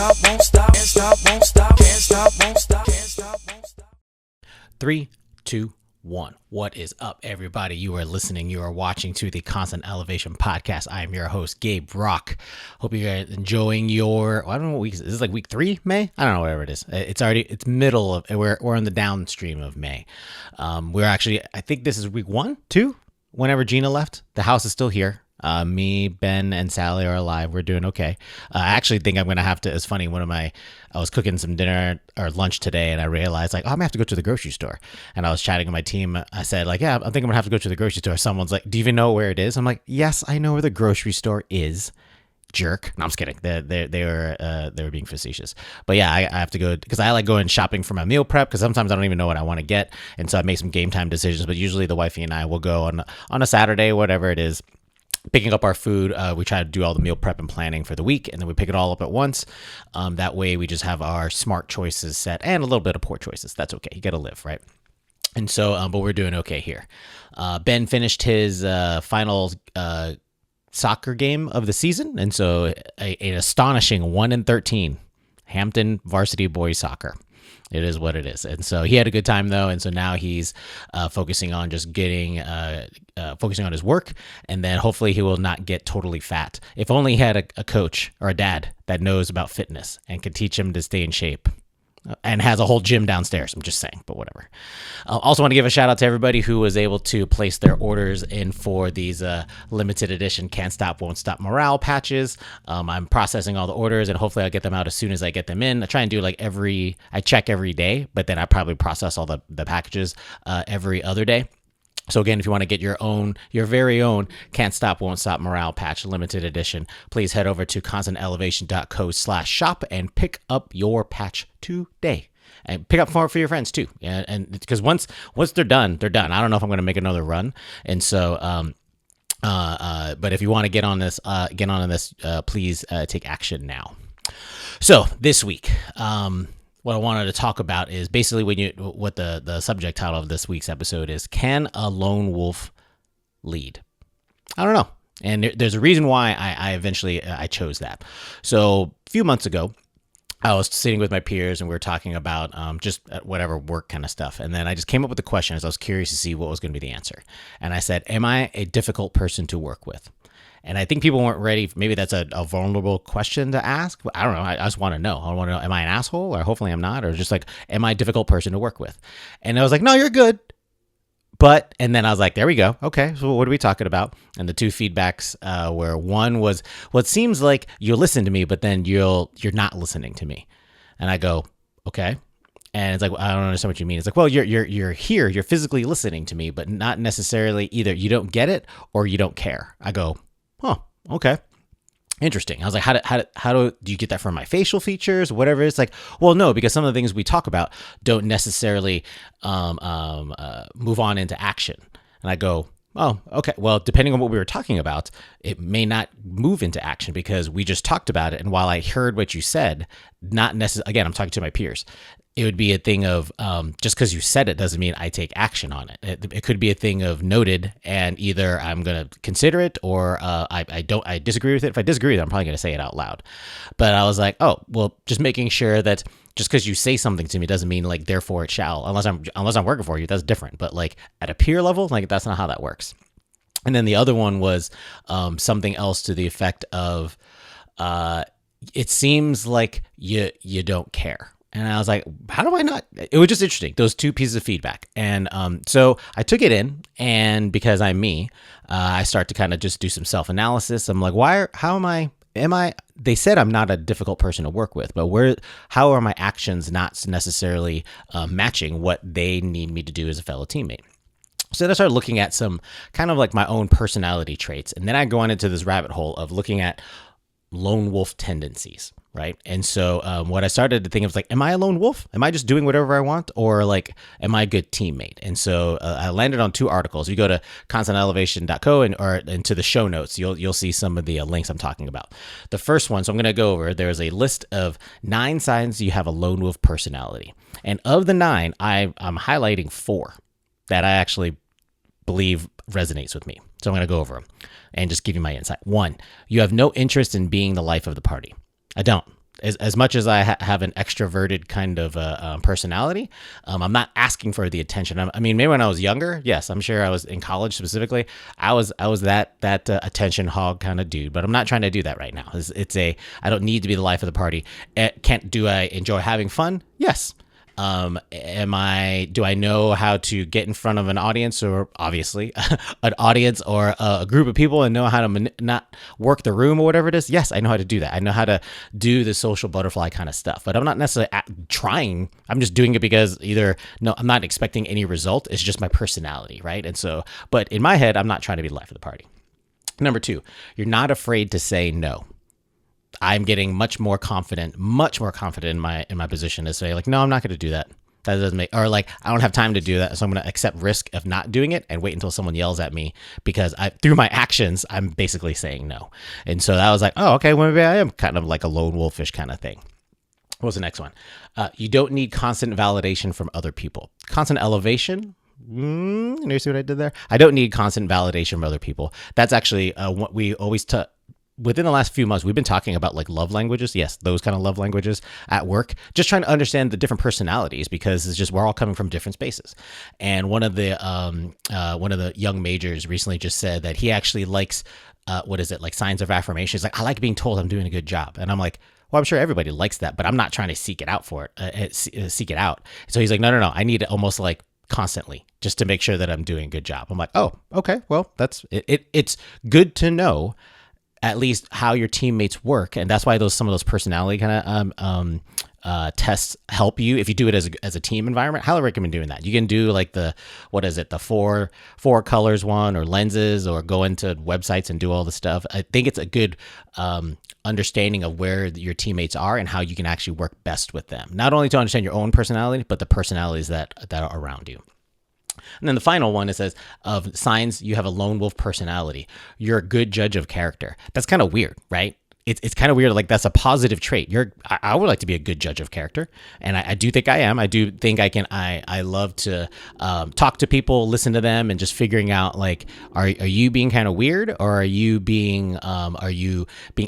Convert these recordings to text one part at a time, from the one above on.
stop, won't stop, can't stop, won't stop, can't stop, won't stop, can't stop, won't stop. 3, 2, 1. What is up, everybody? You are listening, you are watching to the Constant Elevation Podcast. I am your host, Gabe Rock. Hope you guys enjoying your, I don't know what week is this, like week 3, May? I don't know, whatever it is. It's middle of, we're on the downstream of May. We're actually, I think this is week 1, 2, whenever Gina left. The house is still here. Me, Ben, and Sally are alive. We're doing okay. I actually think I'm going to have to, it's funny, I was cooking some dinner or lunch today and I realized I'm going to have to go to the grocery store. And I was chatting with my team. I said yeah, I think I'm going to have to go to the grocery store. Someone's like, do you even know where it is? I'm like, yes, I know where the grocery store is. Jerk. No, I'm just kidding. They were being facetious. But yeah, I have to go because I like going shopping for my meal prep because sometimes I don't even know what I want to get. And so I make some game time decisions. But usually the wifey and I will go on a Saturday, whatever it is, picking up our food. We try to do all the meal prep and planning for the week, and then we pick it all up at once. That way we just have our smart choices set and a little bit of poor choices. That's okay. You got to live, right? And so, but we're doing okay here. Ben finished his final soccer game of the season, and so an astonishing 1-13 Hampton varsity boys soccer. It is what it is. And so he had a good time though. And so now he's focusing on just focusing on his work. And then hopefully he will not get totally fat. If only he had a coach or a dad that knows about fitness and can teach him to stay in shape and has a whole gym downstairs. I'm just saying, but whatever. I also want to give a shout out to everybody who was able to place their orders in for these limited edition Can't Stop, Won't Stop morale patches. I'm processing all the orders and hopefully I'll get them out as soon as I get them in. I try and do I check every day, but then I probably process all the packages every other day. So again, if you want to get your very own Can't Stop, Won't Stop morale patch limited edition, please head over to constantelevation.co/shop and pick up your patch today. And pick up for your friends too. And because once they're done, they're done. I don't know if I'm going to make another run. And so, but if you want to get on this, please take action now. So this week, what I wanted to talk about is basically what the subject title of this week's episode is: Can a lone wolf lead? I don't know. And there's a reason why I eventually chose that. So a few months ago, I was sitting with my peers and we were talking about just whatever work kind of stuff. And then I just came up with the question as I was curious to see what was going to be the answer. And I said, am I a difficult person to work with? And I think people weren't ready. Maybe that's a vulnerable question to ask. But I don't know. I just want to know. I want to know, am I an asshole? Or hopefully I'm not. Or just like, am I a difficult person to work with? And I was like, no, you're good. And then I was like, there we go. Okay, so what are we talking about? And the two feedbacks were, one was, well, it seems like you listen to me, but then you're not listening to me. And I go, okay. And it's like, I don't understand what you mean. It's like, well, you're here, you're physically listening to me, but not necessarily either you don't get it or you don't care. I go, oh, okay. Interesting. I was like, how do you get that from my facial features, whatever? It's like, well, no, because some of the things we talk about don't necessarily move on into action. And I go, oh, okay. Well, depending on what we were talking about, it may not move into action because we just talked about it. And while I heard what you said, not necessarily, again, I'm talking to my peers, it would be a thing of just because you said it doesn't mean I take action on it. It could be a thing of noted, and either I'm going to consider it or I disagree with it. If I disagree with it, I'm probably going to say it out loud. But I was like, oh, well, just making sure that just because you say something to me doesn't mean like therefore it shall, unless I'm working for you. That's different. But like at a peer level, like that's not how that works. And then the other one was something else to the effect of it seems like you don't care. And I was like, how do I not? It was just interesting, those two pieces of feedback. And so I took it in, and because I'm me, I start to kind of just do some self-analysis. I'm like, they said I'm not a difficult person to work with, but how are my actions not necessarily matching what they need me to do as a fellow teammate? So then I started looking at some kind of like my own personality traits. And then I go on into this rabbit hole of looking at lone wolf tendencies, right? And so what I started to think of was like, am I a lone wolf? Am I just doing whatever I want? Or like, am I a good teammate? And so I landed on two articles. You go to constantelevation.co or into the show notes, you'll see some of the links I'm talking about. The first one, so I'm going to go over, there's a list of 9 signs you have a lone wolf personality. And of the 9, I'm highlighting 4 that I actually believe resonates with me. So I'm going to go over them and just give you my insight. 1, you have no interest in being the life of the party. I don't. As much as I have an extroverted kind of personality, I'm not asking for the attention. I mean, maybe when I was younger, yes, I'm sure I was in college specifically. I was that attention hog kind of dude, but I'm not trying to do that right now. I don't need to be the life of the party. Do I enjoy having fun? Yes. Do I know how to get in front of an audience, or obviously an audience or a group of people, and know how to not work the room or whatever it is? Yes, I know how to do that. I know how to do the social butterfly kind of stuff, but I'm not necessarily trying. I'm just doing it because I'm not expecting any result. It's just my personality. Right. And so, but in my head, I'm not trying to be the life of the party. Number 2, you're not afraid to say no. I'm getting much more confident in my position to say, like, no, I'm not going to do that. That doesn't make, or like, I don't have time to do that. So I'm going to accept risk of not doing it and wait until someone yells at me, because through my actions, I'm basically saying no. And so that was like, oh, okay, well, maybe I am kind of like a lone wolfish kind of thing. What was the next one? You don't need constant validation from other people. Constant elevation. You see what I did there? I don't need constant validation from other people. That's actually what we always within the last few months, we've been talking about like love languages. Yes, those kind of love languages at work, just trying to understand the different personalities, because it's just, we're all coming from different spaces. And one of the young majors recently just said that he actually likes, like signs of affirmation. He's like, I like being told I'm doing a good job. And I'm like, well, I'm sure everybody likes that, but I'm not trying to seek it out seek it out. So he's like, no. I need it almost like constantly, just to make sure that I'm doing a good job. I'm like, oh, okay. Well, that's it. It's good to know at least how your teammates work, and that's why some of those personality kind of tests help you if you do it as a team environment. Highly recommend doing that. You can do like the four colors one, or lenses, or go into websites and do all the stuff. I think it's a good understanding of where your teammates are and how you can actually work best with them. Not only to understand your own personality, but the personalities that are around you. And then the final one, it says, of signs you have a lone wolf personality. You're a good judge of character. That's kind of weird, right? It's kind of weird. Like, that's a positive trait. I would like to be a good judge of character, and I do think I am. I do think I can. I love to talk to people, listen to them, and just figuring out, like, are you being kind of weird, or are you being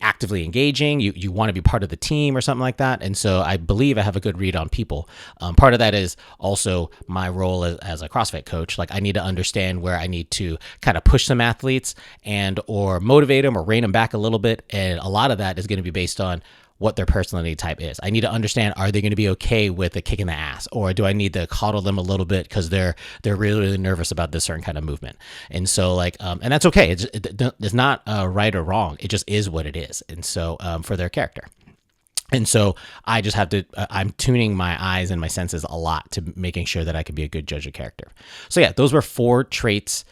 actively engaging? You want to be part of the team or something like that. And so I believe I have a good read on people. Part of that is also my role as a CrossFit coach. Like, I need to understand where I need to kind of push some athletes or motivate them or rein them back a little bit, and a lot of that is going to be based on what their personality type is. I need to understand, are they going to be okay with a kick in the ass, or do I need to coddle them a little bit because they're really, really nervous about this certain kind of movement? And so, like, and that's okay. It's not right or wrong. It just is what it is. And so for their character. And so I just have to, I'm tuning my eyes and my senses a lot to making sure that I can be a good judge of character. So yeah, those were 4 traits.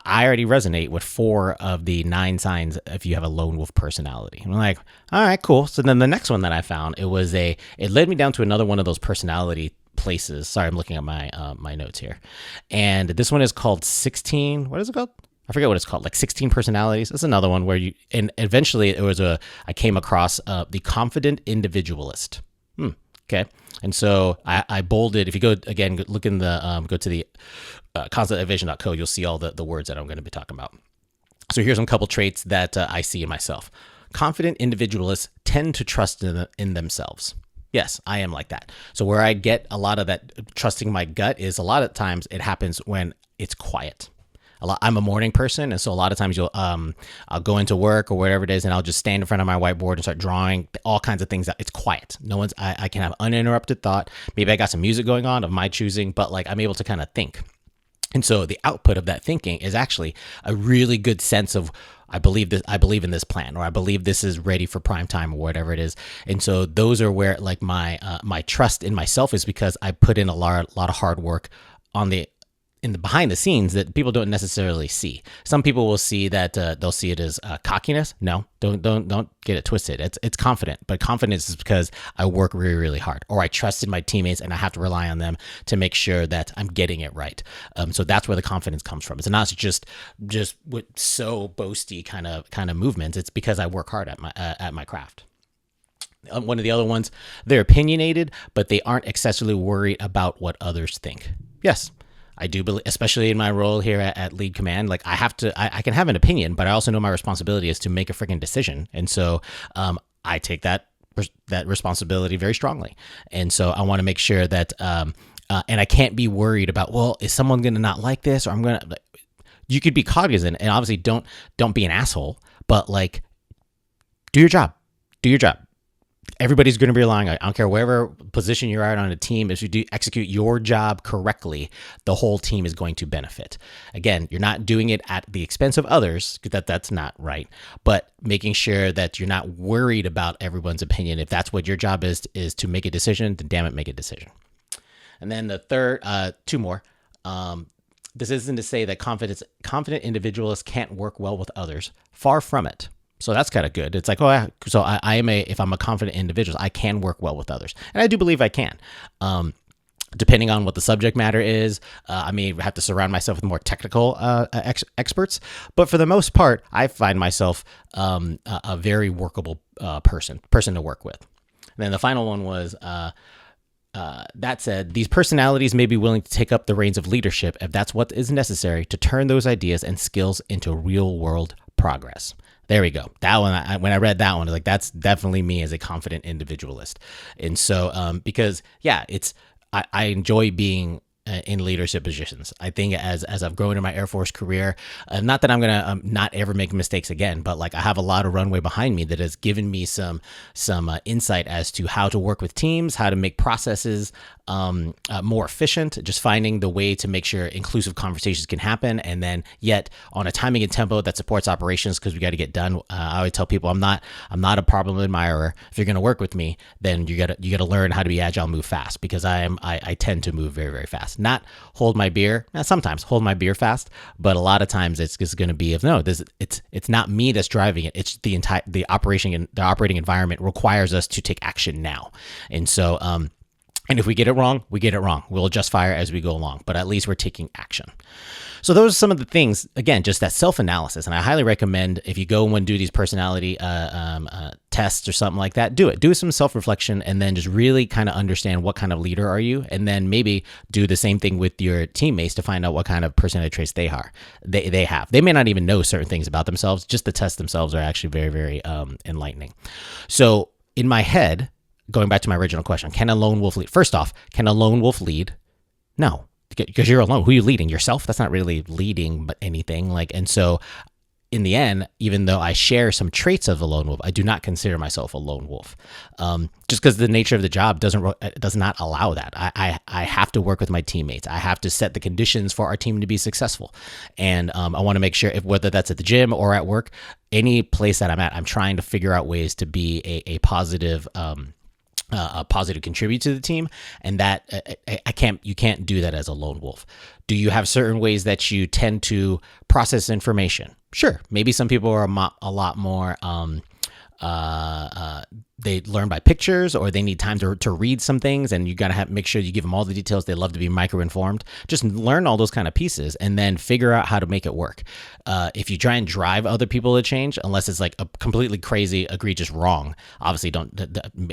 I already resonate with 4 of the 9 signs if you have a lone wolf personality. I'm like, all right, cool. So then the next one that I found, it led me down to another one of those personality places. Sorry, I'm looking at my my notes here. And this one is called 16. What is it called? I forget what it's called, like 16 personalities. That's another one where and eventually I came across the confident individualist. Okay. And so I bolded, if you go again, look in go to the constantelevasion.co, you'll see all the words that I'm going to be talking about. So here's a couple traits that I see in myself. Confident individualists tend to trust in themselves. Yes, I am like that. So where I get a lot of that trusting my gut is, a lot of times it happens when it's quiet. I'm a morning person, and so a lot of times I'll go into work or whatever it is, and I'll just stand in front of my whiteboard and start drawing all kinds of things. It's quiet. I can have uninterrupted thought. Maybe I got some music going on of my choosing, but like, I'm able to kind of think. And so the output of that thinking is actually a really good sense of, I believe in this plan, or I believe this is ready for prime time, or whatever it is. And so those are where, like, my trust in myself is, because I put in a lot of hard work in the behind the scenes that people don't necessarily see. Some people will see that they'll see it as cockiness. No, don't get it twisted. It's confident, but confidence is because I work really, really hard, or I trust in my teammates and I have to rely on them to make sure that I'm getting it right. So that's where the confidence comes from. It's not just with so boasty kind of movements. It's because I work hard at my craft. One of the other ones, they're opinionated, but they aren't excessively worried about what others think. Yes, I do believe, especially in my role here at Lead Command, like, I can have an opinion, but I also know my responsibility is to make a freaking decision. And so I take that that responsibility very strongly. And so I want to make sure that, and I can't be worried about, well, is someone going to not like this, or I'm going to, you could be cognizant and obviously don't be an asshole, but like, do your job. Everybody's going to be relying on it. I don't care wherever position you're at on a team. If you do execute your job correctly, the whole team is going to benefit. Again, you're not doing it at the expense of others, because that's not right. But making sure that you're not worried about everyone's opinion. If that's what your job is to make a decision, then damn it, make a decision. And then the third, two more. This isn't to say that confident individuals can't work well with others. Far from it. So that's kind of good. It's like, if I'm a confident individual, I can work well with others. And I do believe I can. Depending on what the subject matter is, I may have to surround myself with more technical experts. But for the most part, I find myself a very workable person to work with. And then the final one was, that said, these personalities may be willing to take up the reins of leadership if that's what is necessary to turn those ideas and skills into real world progress. There we go. That one, when I read that one, I was like, that's definitely me as a confident individualist. And so, because I enjoy being in leadership positions. I think as I've grown in my Air Force career, not that I'm going to not ever make mistakes again, but like I have a lot of runway behind me that has given me some insight as to how to work with teams, how to make processes more efficient, just finding the way to make sure inclusive conversations can happen. And then yet on a timing and tempo that supports operations, because we got to get done. I always tell people I'm not a problem admirer. If you're going to work with me, then you got to learn how to be agile, move fast, because I tend to move very, very fast. Not hold my beer. Now, sometimes hold my beer fast, but a lot of times it's just going to be it's not me that's driving it. It's the operating environment requires us to take action now. And so, and if we get it wrong, we get it wrong. We'll adjust fire as we go along, but at least we're taking action. So those are some of the things, again, just that self-analysis. And I highly recommend if you go and do these personality tests or something like that, do some self-reflection, and then just really kind of understand what kind of leader are you, and then maybe do the same thing with your teammates to find out what kind of personality traits they have. They may not even know certain things about themselves. Just the tests themselves are actually very, very enlightening. So in my head, going back to my original question, can a lone wolf lead? First off, can a lone wolf lead? No, because you're alone. Who are you leading? Yourself? That's not really leading, but anything. And so in the end, even though I share some traits of a lone wolf, I do not consider myself a lone wolf. Just because the nature of the job does not allow that. I have to work with my teammates. I have to set the conditions for our team to be successful. And I want to make sure, whether that's at the gym or at work, any place that I'm at, I'm trying to figure out ways to be a positive contribute to the team, and that you can't do that as a lone wolf. Do you have certain ways that you tend to process information? Sure. Maybe some people are a lot more they learn by pictures, or they need time to read some things, and you got to make sure you give them all the details. They love to be micro-informed. Just learn all those kind of pieces and then figure out how to make it work. If you try and drive other people to change, unless it's like a completely crazy, egregious wrong, obviously don't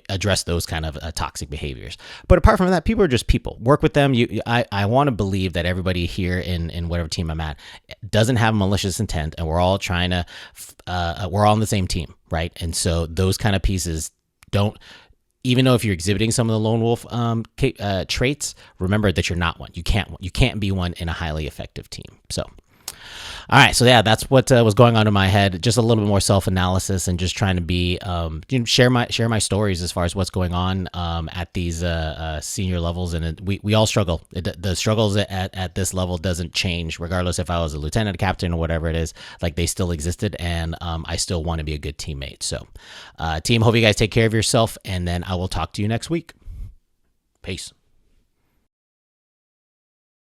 address those kind of toxic behaviors. But apart from that, people are just people. Work with them. I want to believe that everybody here in whatever team I'm at doesn't have malicious intent, and we're all trying to, we're all on the same team, right? And so those kind of pieces don't, even though if you're exhibiting some of the lone wolf traits, remember that you're not one. You can't be one in a highly effective team. So, all right. So yeah, that's what was going on in my head. Just a little bit more self-analysis, and just trying to be, share my stories as far as what's going on at these senior levels. And we all struggle. The struggles at this level doesn't change, regardless if I was a lieutenant, a captain, or whatever it is. Like, they still existed, and I still want to be a good teammate. So, team, hope you guys take care of yourself, and then I will talk to you next week. Peace.